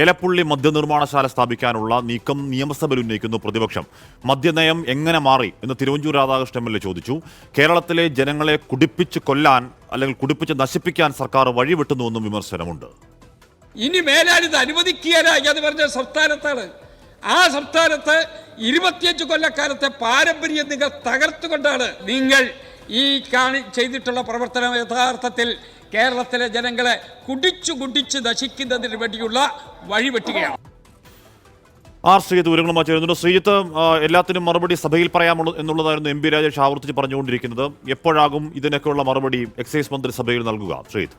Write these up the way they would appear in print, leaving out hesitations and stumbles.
എലപ്പുള്ളി മദ്യനിർമ്മാണശാല സ്ഥാപിക്കാനുള്ള നീക്കം നിയമസഭയിൽ ഉന്നയിക്കുന്നു പ്രതിപക്ഷം. മദ്യനയം എങ്ങനെ മാറി എന്ന് തിരുവഞ്ചൂർ രാധാകൃഷ്ണൻ എം.എൽ.എ ചോദിച്ചു. കേരളത്തിലെ ജനങ്ങളെ കുടിപ്പിച്ച് കൊല്ലാൻ അല്ലെങ്കിൽ കുടിപ്പിച്ച് നശിപ്പിക്കാൻ സർക്കാർ വഴിവിട്ടുന്നുവെന്നും വിമർശനമുണ്ട്. ഇനി മേലാൽ ഇത് അനുവദിക്കുകയല്ല എന്ന് പറഞ്ഞ സംസ്ഥാനത്താണ്. ആ സംസ്ഥാനത്ത് 25 കൊല്ലക്കാലത്തെ പാരമ്പര്യം നിങ്ങൾ തകർത്തുകൊണ്ടാണ് നിങ്ങൾ ഈ ചെയ്തിട്ടുള്ള പ്രവർത്തനം യഥാർത്ഥത്തിൽ കേരളത്തിലെ ജനങ്ങളെ കുടിച്ചു നശിക്കുന്നതിന് വേണ്ടിയുള്ള വഴിവെട്ടുകയാണ്. ശ്രീജിത്ത് വിവരങ്ങളുമായി ചേരുന്നുണ്ട്. ശ്രീജിത്ത്, എല്ലാത്തിനും മറുപടി സഭയിൽ പറയാമോ എന്നുള്ളതായിരുന്നു എം.പി. രാജേഷ് ആവർത്തിച്ച് പറഞ്ഞുകൊണ്ടിരിക്കുന്നത്. എപ്പോഴാകും ഇതിനൊക്കെയുള്ള മറുപടി എക്സൈസ് മന്ത്രി സഭയിൽ നൽകുക? ശ്രീജിത്ത്.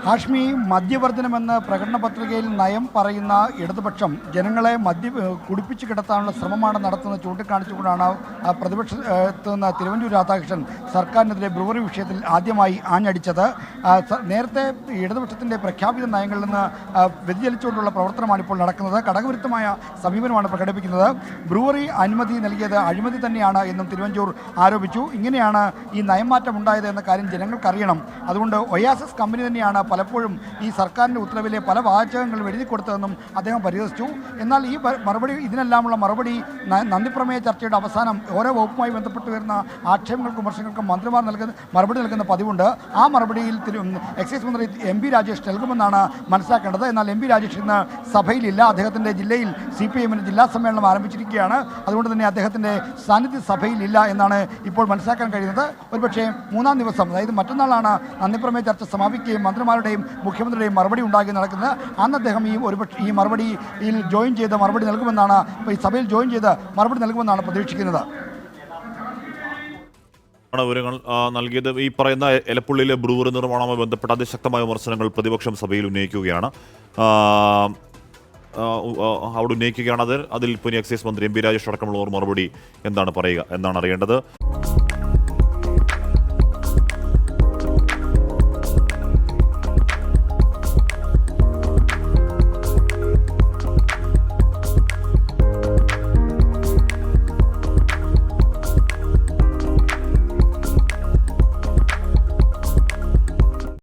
ഹാഷ്മി, മദ്യവർജനമെന്ന് പ്രകടന പത്രികയിൽ നയം പറയുന്ന ഇടതുപക്ഷം ജനങ്ങളെ കുടിപ്പിച്ച് കിടത്താനുള്ള ശ്രമമാണ് നടത്തുന്നത് ചൂണ്ടിക്കാണിച്ചുകൊണ്ടാണ് പ്രതിപക്ഷത്ത് നിന്ന് തിരുവഞ്ചൂർ രാധാകൃഷ്ണൻ സർക്കാരിനെതിരെ ബ്രൂവറി വിഷയത്തിൽ ആദ്യമായി ആഞ്ഞടിച്ചത്. നേരത്തെ ഇടതുപക്ഷത്തിൻ്റെ പ്രഖ്യാപിത നയങ്ങളിൽ നിന്ന് വ്യതിചലിച്ചുകൊണ്ടുള്ള പ്രവർത്തനമാണ് ഇപ്പോൾ നടക്കുന്നത്. ഘടകവിരുദ്ധമായ സമീപനമാണ് പ്രകടിപ്പിക്കുന്നത്. ബ്രൂവറി അനുമതി നൽകിയത് അഴിമതി തന്നെയാണ് എന്നും തിരുവഞ്ചൂർ ആരോപിച്ചു. ഇങ്ങനെയാണ് ഈ നയംമാറ്റം ഉണ്ടായത് എന്ന കാര്യം ജനങ്ങൾക്കറിയണം. അതുകൊണ്ട് ഒയാസിസ് കമ്പനി തന്നെയാണ് പലപ്പോഴും ഈ സർക്കാരിൻ്റെ ഉത്തരവിലെ പല വാചകങ്ങളും എഴുതി കൊടുത്തതെന്നും അദ്ദേഹം പരിഹസിച്ചു. എന്നാൽ ഈ മറുപടി, ഇതിനെല്ലാമുള്ള മറുപടി നന്ദിപ്രമേയ ചർച്ചയുടെ അവസാനം ഓരോ വകുപ്പുമായി ബന്ധപ്പെട്ട് വരുന്ന ആക്ഷേപങ്ങൾക്കും വിമർശനങ്ങൾക്കും മന്ത്രിമാർ മറുപടി നൽകുന്ന പതിവുണ്ട്. ആ മറുപടിയിൽ എക്സൈസ് മന്ത്രി എം.പി. രാജേഷ് നൽകുമെന്നാണ് മനസ്സിലാക്കേണ്ടത്. എന്നാൽ എം.പി. രാജേഷ് ഇന്ന് സഭയിലില്ല. അദ്ദേഹത്തിൻ്റെ ജില്ലയിൽ CPIM ജില്ലാ സമ്മേളനം ആരംഭിച്ചിരിക്കുകയാണ്. അതുകൊണ്ട് തന്നെ അദ്ദേഹത്തിൻ്റെ സാന്നിധ്യ സഭയിലില്ല എന്നാണ് ഇപ്പോൾ മനസ്സിലാക്കാൻ കഴിയുന്നത്. ഒരുപക്ഷേ മൂന്നാം ദിവസം, അതായത് മറ്റന്നാളാണ് നന്ദിപ്രമേയ ചർച്ച സമാപിക്കുകയും മന്ത്രിമാരുടെയും മുഖ്യമന്ത്രിയുടെയും മറുപടി ഉണ്ടാക്കി നടക്കുന്നത്. അന്ന് അദ്ദേഹം ഈ മറുപടിയിൽ ജോയിൻ ചെയ്ത് മറുപടി നൽകുമെന്നാണ്, ഈ സഭയിൽ ജോയിൻ ചെയ്ത് മറുപടി നൽകുമെന്നാണ് പ്രതീക്ഷിക്കുന്നത്. വിവരങ്ങൾ നൽകിയത്. ഈ പറയുന്ന എലപ്പുള്ളിയിലെ ബ്രൂവറി നിർമ്മാണവുമായി ബന്ധപ്പെട്ട അതിശക്തമായ വിമർശനങ്ങൾ പ്രതിപക്ഷം സഭയിൽ ഉന്നയിക്കുകയാണ്. അവിടെ ഉന്നയിക്കുകയാണ്. അതിൽ ഇപ്പോൾ എക്സൈസ് മന്ത്രി എം.പി. രാജേഷ് അടക്കമുള്ളവർ മറുപടി എന്താണ് പറയുക എന്നാണ് അറിയേണ്ടത്.